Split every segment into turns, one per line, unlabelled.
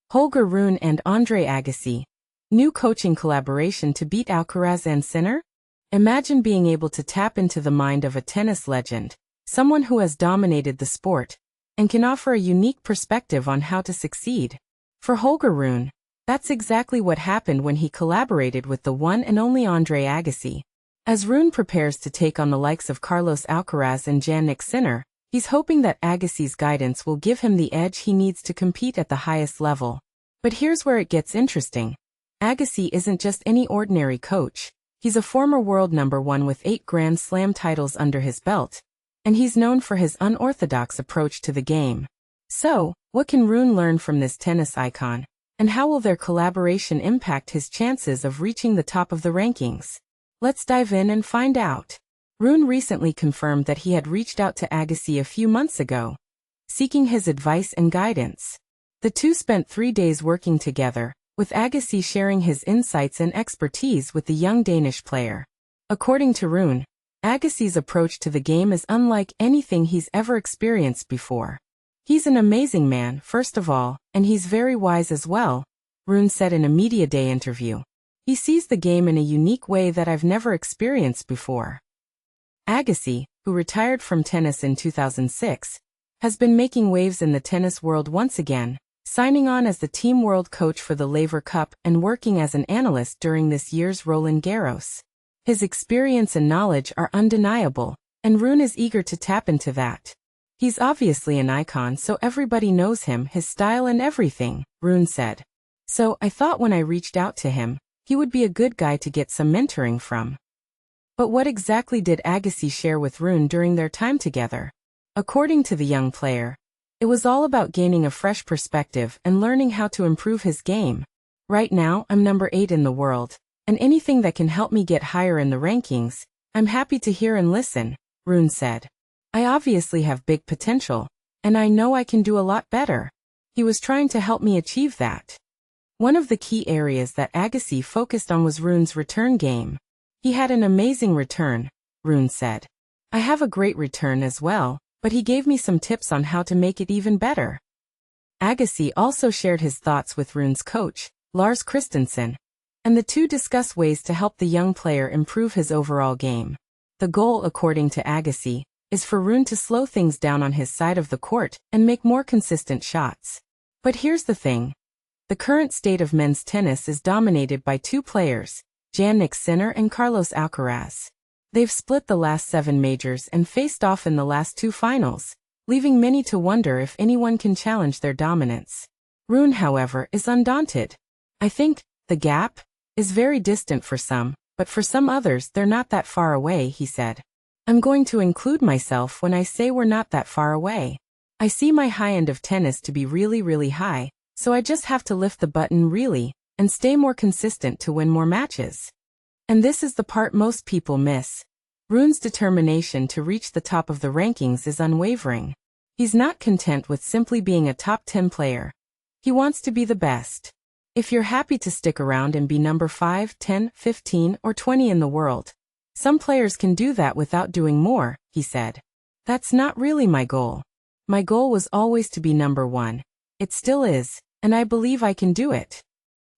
Holger Rune and Andre Agassi. New coaching collaboration to beat Alcaraz and Sinner? Imagine being able to tap into the mind of a tennis legend, someone who has dominated the sport, and can offer a unique perspective on how to succeed. For Holger Rune, that's exactly what happened when he collaborated with the one and only Andre Agassi. As Rune prepares to take on the likes of Carlos Alcaraz and Jannik Sinner, he's hoping that Agassi's guidance will give him the edge he needs to compete at the highest level. But here's where it gets interesting. Agassi isn't just any ordinary coach. He's a former world number one with 8 Grand Slam titles under his belt, and he's known for his unorthodox approach to the game. So, what can Rune learn from this tennis icon, and how will their collaboration impact his chances of reaching the top of the rankings? Let's dive in and find out. Rune recently confirmed that he had reached out to Agassi a few months ago, seeking his advice and guidance. The two spent 3 days working together, with Agassi sharing his insights and expertise with the young Danish player. According to Rune, Agassi's approach to the game is unlike anything he's ever experienced before. He's an amazing man, first of all, and he's very wise as well, Rune said in a Media Day interview. He sees the game in a unique way that I've never experienced before. Agassi, who retired from tennis in 2006, has been making waves in the tennis world once again, signing on as the team world coach for the Laver Cup and working as an analyst during this year's Roland Garros. His experience and knowledge are undeniable, and Rune is eager to tap into that. He's obviously an icon, so everybody knows him, his style and everything, Rune said. So I thought when I reached out to him, he would be a good guy to get some mentoring from. But what exactly did Agassi share with Rune during their time together? According to the young player, it was all about gaining a fresh perspective and learning how to improve his game. Right now, I'm number 8 in the world, and anything that can help me get higher in the rankings, I'm happy to hear and listen, Rune said. I obviously have big potential, and I know I can do a lot better. He was trying to help me achieve that. One of the key areas that Agassi focused on was Rune's return game. He had an amazing return, Rune said. I have a great return as well, but he gave me some tips on how to make it even better. Agassi also shared his thoughts with Rune's coach, Lars Christensen, and the two discussed ways to help the young player improve his overall game. The goal, according to Agassi, is for Rune to slow things down on his side of the court and make more consistent shots. But here's the thing. The current state of men's tennis is dominated by 2 players, Jannik Sinner and Carlos Alcaraz. They've split the last 7 majors and faced off in the last 2 finals, leaving many to wonder if anyone can challenge their dominance. Rune, however, is undaunted. I think the gap is very distant for some, but for some others they're not that far away, he said. I'm going to include myself when I say we're not that far away. I see my high end of tennis to be really, really high, so I just have to lift the button really, and stay more consistent to win more matches. And this is the part most people miss. Rune's determination to reach the top of the rankings is unwavering. He's not content with simply being a top 10 player. He wants to be the best. If you're happy to stick around and be number 5, 10, 15, or 20 in the world, some players can do that without doing more, he said. That's not really my goal. My goal was always to be number 1. It still is, and I believe I can do it.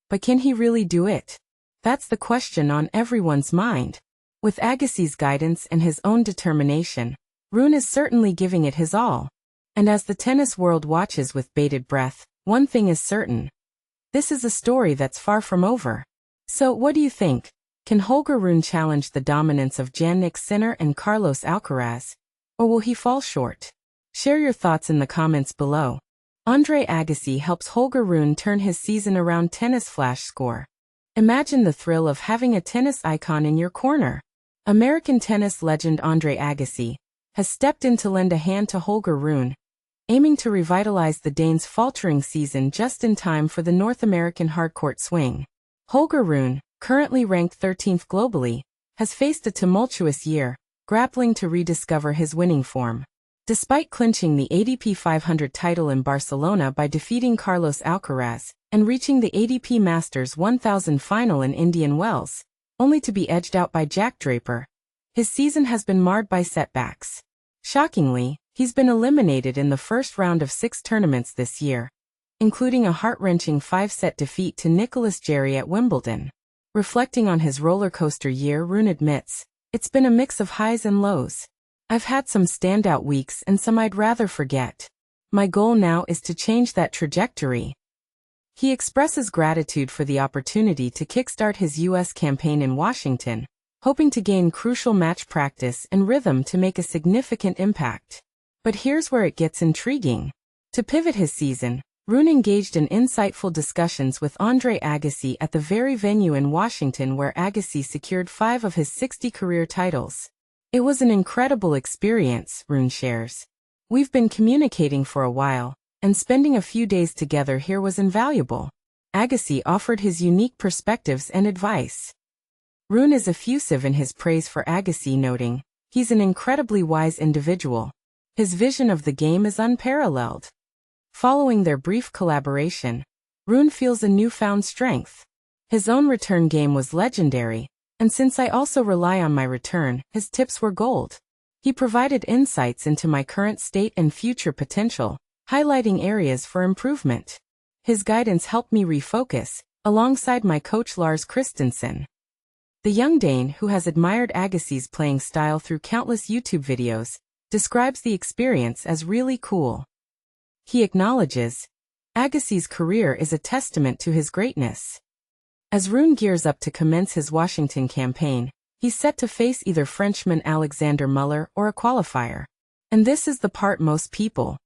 But can he really do it? That's the question on everyone's mind. With Agassi's guidance and his own determination, Rune is certainly giving it his all. And as the tennis world watches with bated breath, one thing is certain. This is a story that's far from over. So what do you think? Can Holger Rune challenge the dominance of Jannik Sinner and Carlos Alcaraz? Or will he fall short? Share your thoughts in the comments below. Andre Agassi helps Holger Rune turn his season around. Tennis Flashscore. Imagine the thrill of having a tennis icon in your corner. American tennis legend Andre Agassi has stepped in to lend a hand to Holger Rune, aiming to revitalize the Dane's faltering season just in time for the North American hardcourt swing. Holger Rune, currently ranked 13th globally, has faced a tumultuous year, grappling to rediscover his winning form. Despite clinching the ATP 500 title in Barcelona by defeating Carlos Alcaraz and reaching the ATP Masters 1000 final in Indian Wells, only to be edged out by Jack Draper, his season has been marred by setbacks. Shockingly, he's been eliminated in the first round of 6 tournaments this year, including a heart-wrenching 5-set defeat to Nicholas Jarry at Wimbledon. Reflecting on his roller coaster year, Rune admits, "It's been a mix of highs and lows. I've had some standout weeks and some I'd rather forget. My goal now is to change that trajectory." He expresses gratitude for the opportunity to kickstart his U.S. campaign in Washington, hoping to gain crucial match practice and rhythm to make a significant impact. But here's where it gets intriguing. To pivot his season, Rune engaged in insightful discussions with Andre Agassi at the very venue in Washington where Agassi secured 5 of his 60 career titles. "It was an incredible experience," Rune shares. "We've been communicating for a while, and spending a few days together here was invaluable." Agassi offered his unique perspectives and advice. Rune is effusive in his praise for Agassi, noting, "He's an incredibly wise individual. His vision of the game is unparalleled." Following their brief collaboration, Rune feels a newfound strength. His own return game was legendary, and since I also rely on my return, his tips were gold. He provided insights into my current state and future potential, highlighting areas for improvement. His guidance helped me refocus, alongside my coach Lars Christensen. The young Dane, who has admired Agassi's playing style through countless YouTube videos, describes the experience as really cool. He acknowledges, "Agassi's career is a testament to his greatness." As Rune gears up to commence his Washington campaign, he's set to face either Frenchman Alexander Muller or a qualifier. And this is the part most people,